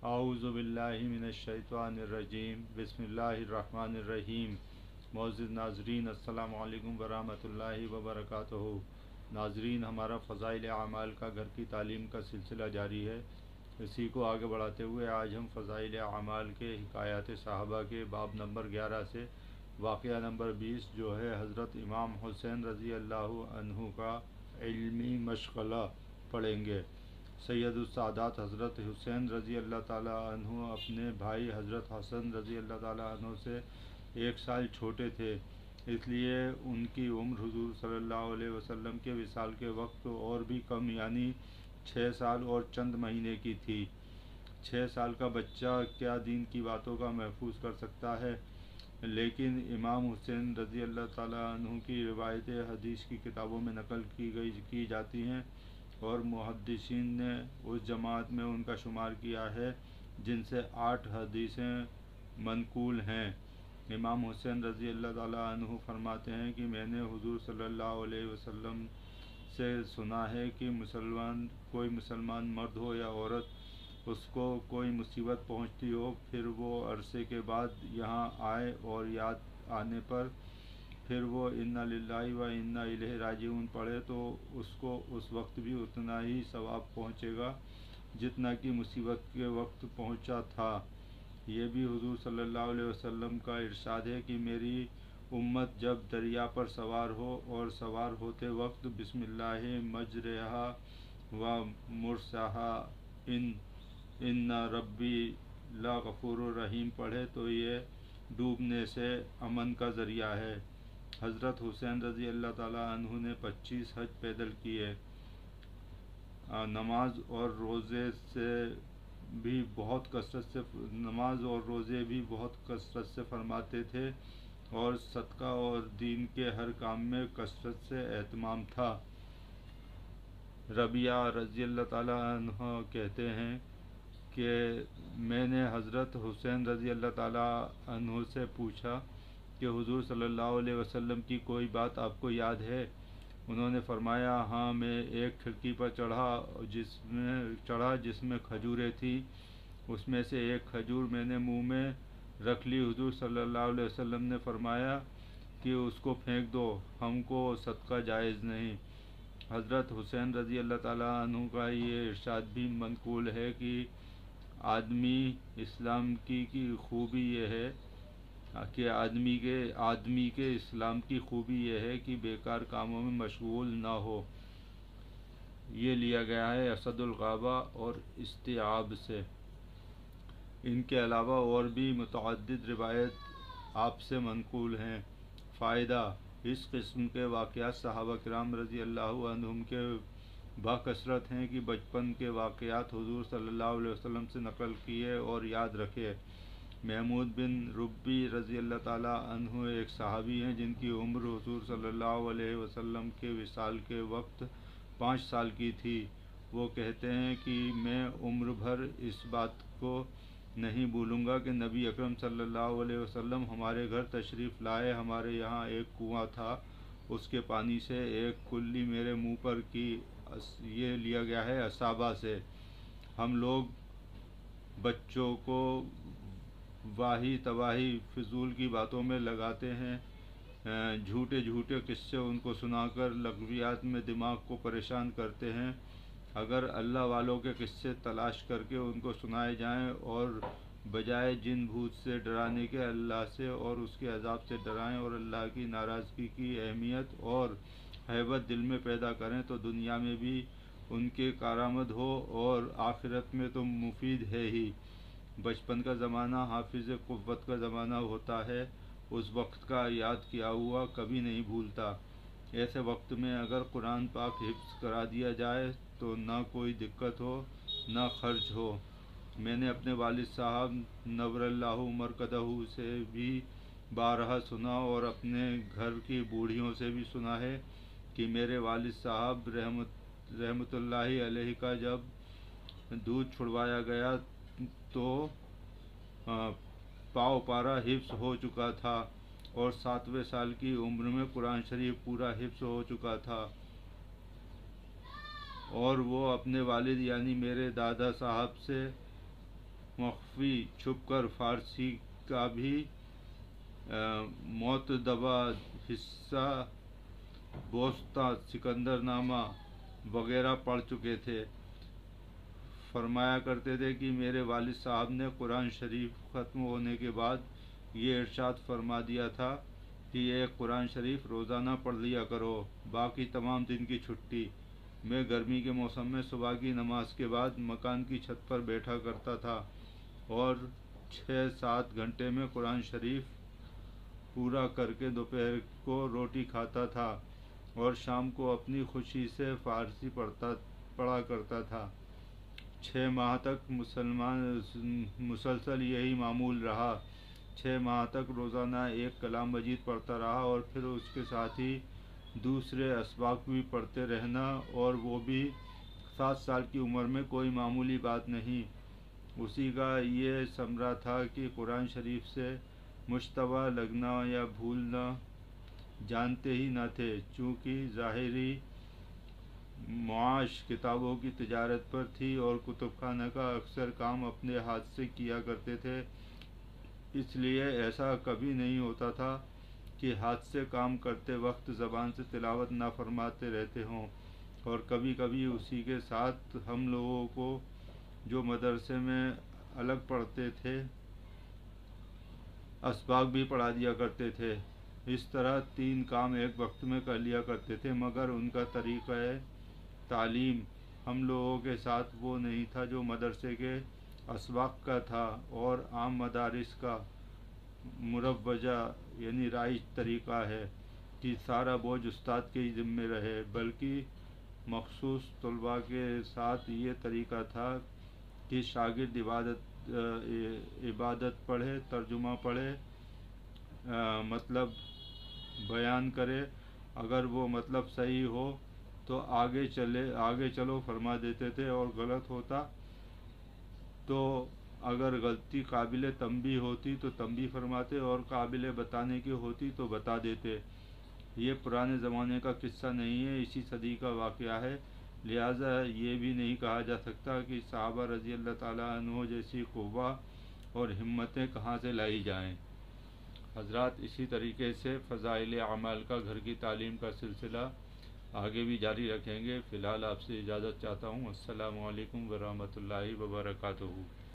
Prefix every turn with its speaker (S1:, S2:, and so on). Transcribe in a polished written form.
S1: اعوذ باللہ من الشیطان الرجیم بسم اللہ الرحمن الرحیم۔ معزز ناظرین السلام علیکم ورحمۃ اللہ وبرکاتہ۔ ناظرین، ہمارا فضائل اعمال کا گھر کی تعلیم کا سلسلہ جاری ہے۔ اسی کو آگے بڑھاتے ہوئے آج ہم فضائل اعمال کے حکایات صحابہ کے باب نمبر 11 سے واقعہ نمبر 20 جو ہے حضرت امام حسین رضی اللہ عنہ کا علمی مشغلہ پڑھیں گے۔ سید السادات حضرت حسین رضی اللہ تعالیٰ عنہ اپنے بھائی حضرت حسن رضی اللہ تعالیٰ عنہ سے 1 سال چھوٹے تھے، اس لیے ان کی عمر حضور صلی اللہ علیہ وسلم کے وصال کے وقت اور بھی کم یعنی 6 سال اور چند مہینے کی تھی۔ 6 سال کا بچہ کیا دین کی باتوں کا محفوظ کر سکتا ہے؟ لیکن امام حسین رضی اللہ تعالیٰ عنہ کی روایتیں حدیث کی کتابوں میں نقل کی جاتی ہیں اور محدثین نے اس جماعت میں ان کا شمار کیا ہے جن سے 8 حدیثیں منقول ہیں۔ امام حسین رضی اللہ تعالیٰ عنہ فرماتے ہیں کہ میں نے حضور صلی اللہ علیہ وسلم سے سنا ہے کہ کوئی مسلمان مرد ہو یا عورت، اس کو کوئی مصیبت پہنچتی ہو، پھر وہ عرصے کے بعد یہاں آئے اور یاد آنے پر پھر وہ انا للہ و انا الیہ راجعون پڑھے تو اس کو اس وقت بھی اتنا ہی ثواب پہنچے گا جتنا کہ مصیبت کے وقت پہنچا تھا۔ یہ بھی حضور صلی اللہ علیہ وسلم کا ارشاد ہے کہ میری امت جب دریا پر سوار ہو اور سوار ہوتے وقت بسم اللہ مجرہا و مرساہا ان ربی لغفور رحیم پڑھے تو یہ ڈوبنے سے امن کا ذریعہ ہے۔ حضرت حسین رضی اللہ تعالیٰ عنہ نے 25 حج پیدل کیے۔ نماز اور روزے بھی بہت کثرت سے فرماتے تھے اور صدقہ اور دین کے ہر کام میں کثرت سے اہتمام تھا۔ ربیعہ رضی اللہ تعالیٰ عنہ کہتے ہیں کہ میں نے حضرت حسین رضی اللہ تعالیٰ عنہ سے پوچھا کہ حضور صلی اللہ علیہ وسلم کی کوئی بات آپ کو یاد ہے؟ انہوں نے فرمایا ہاں، میں ایک کھڑکی پر چڑھا جس میں کھجوریں تھیں، اس میں سے ایک کھجور میں نے منہ میں رکھ لی۔ حضور صلی اللہ علیہ وسلم نے فرمایا کہ اس کو پھینک دو، ہم کو صدقہ جائز نہیں۔ حضرت حسین رضی اللہ تعالیٰ عنہ کا یہ ارشاد بھی منقول ہے کہ اسلام کی خوبی یہ ہے کہ آدمی کے اسلام کی خوبی یہ ہے کہ بیکار کاموں میں مشغول نہ ہو۔ یہ لیا گیا ہے اسد الغابہ اور استیعاب سے۔ ان کے علاوہ اور بھی متعدد روایت آپ سے منقول ہیں۔ فائدہ: اس قسم کے واقعات صحابہ کرام رضی اللہ عنہم کے باکثرت ہیں کہ بچپن کے واقعات حضور صلی اللہ علیہ وسلم سے نقل کیے اور یاد رکھے۔ محمود بن ربی رضی اللہ تعالیٰ عنہ ایک صحابی ہیں جن کی عمر حضور صلی اللہ علیہ وسلم کے وصال کے وقت 5 سال کی تھی۔ وہ کہتے ہیں کہ میں عمر بھر اس بات کو نہیں بھولوں گا کہ نبی اکرم صلی اللہ علیہ وسلم ہمارے گھر تشریف لائے۔ ہمارے یہاں ایک کنواں تھا، اس کے پانی سے ایک کلی میرے منہ پر کی۔ یہ لیا گیا ہے اصابہ سے۔ ہم لوگ بچوں کو واہی تواہی فضول کی باتوں میں لگاتے ہیں، جھوٹے قصے ان کو سنا کر لغویات میں دماغ کو پریشان کرتے ہیں۔ اگر اللہ والوں کے قصے تلاش کر کے ان کو سنائے جائیں اور بجائے جن بھوت سے ڈرانے کے اللہ سے اور اس کے عذاب سے ڈرائیں اور اللہ کی ناراضگی کی اہمیت اور ہیبت دل میں پیدا کریں تو دنیا میں بھی ان کے کارآمد ہو اور آخرت میں تو مفید ہے ہی۔ بچپن کا زمانہ حافظ قوت کا زمانہ ہوتا ہے، اس وقت کا یاد کیا ہوا کبھی نہیں بھولتا۔ ایسے وقت میں اگر قرآن پاک حفظ کرا دیا جائے تو نہ کوئی دقت ہو نہ خرچ ہو۔ میں نے اپنے والد صاحب نور اللہ مرقدہ سے بھی بارہا سنا اور اپنے گھر کی بوڑھیوں سے بھی سنا ہے کہ میرے والد صاحب رحمت اللہ علیہ کا جب دودھ چھڑوایا گیا تو پاؤ پارا حفظ ہو چکا تھا اور 7ویں سال کی عمر میں قرآن شریف پورا حفظ ہو چکا تھا، اور وہ اپنے والد یعنی میرے دادا صاحب سے مخفی چھپ کر فارسی کا بھی معتدبہ حصہ بوسطہ سکندر نامہ وغیرہ پڑھ چکے تھے۔ فرمایا کرتے تھے کہ میرے والد صاحب نے قرآن شریف ختم ہونے کے بعد یہ ارشاد فرما دیا تھا کہ یہ قرآن شریف روزانہ پڑھ لیا کرو، باقی تمام دن کی چھٹی۔ میں گرمی کے موسم میں صبح کی نماز کے بعد مکان کی چھت پر بیٹھا کرتا تھا اور 6-7 گھنٹے میں قرآن شریف پورا کر کے دوپہر کو روٹی کھاتا تھا اور شام کو اپنی خوشی سے فارسی پڑھا کرتا تھا۔ 6 ماہ تک مسلسل یہی معمول رہا۔ 6 ماہ تک روزانہ ایک کلام مجید پڑھتا رہا اور پھر اس کے ساتھ ہی دوسرے اسباق بھی پڑھتے رہنا، اور وہ بھی 7 سال کی عمر میں، کوئی معمولی بات نہیں۔ اسی کا یہ ثمرہ تھا کہ قرآن شریف سے مشتبہ لگنا یا بھولنا جانتے ہی نہ تھے، چونکہ ظاہری معاش کتابوں کی تجارت پر تھی اور کتب خانہ کا اکثر کام اپنے ہاتھ سے کیا کرتے تھے، اس لیے ایسا کبھی نہیں ہوتا تھا کہ ہاتھ سے کام کرتے وقت زبان سے تلاوت نہ فرماتے رہتے ہوں۔ اور کبھی کبھی اسی کے ساتھ ہم لوگوں کو جو مدرسے میں الگ پڑھتے تھے اسباق بھی پڑھا دیا کرتے تھے۔ اس طرح 3 کام ایک وقت میں کر لیا کرتے تھے، مگر ان کا طریقہ تعلیم ہم لوگوں کے ساتھ وہ نہیں تھا جو مدرسے کے اسباق کا تھا اور عام مدارس کا مروجہ یعنی رائج طریقہ ہے کہ سارا بوجھ استاد کے ہی ذمے رہے، بلکہ مخصوص طلباء کے ساتھ یہ طریقہ تھا کہ شاگرد عبادت پڑھے، ترجمہ پڑھے، مطلب بیان کرے، اگر وہ مطلب صحیح ہو تو آگے چلو فرما دیتے تھے، اور غلط ہوتا تو اگر غلطی قابل تنبیہ ہوتی تو تنبیہ فرماتے اور قابل بتانے کی ہوتی تو بتا دیتے۔ یہ پرانے زمانے کا قصہ نہیں ہے، اسی صدی کا واقعہ ہے، لہٰذا یہ بھی نہیں کہا جا سکتا کہ صحابہ رضی اللہ تعالیٰ عنہ جیسی قوہ اور ہمتیں کہاں سے لائی جائیں۔ حضرات، اسی طریقے سے فضائل اعمال کا گھر کی تعلیم کا سلسلہ آگے بھی جاری رکھیں گے۔ فی الحال آپ سے اجازت چاہتا ہوں۔ السلام علیکم ورحمۃ اللہ وبرکاتہ۔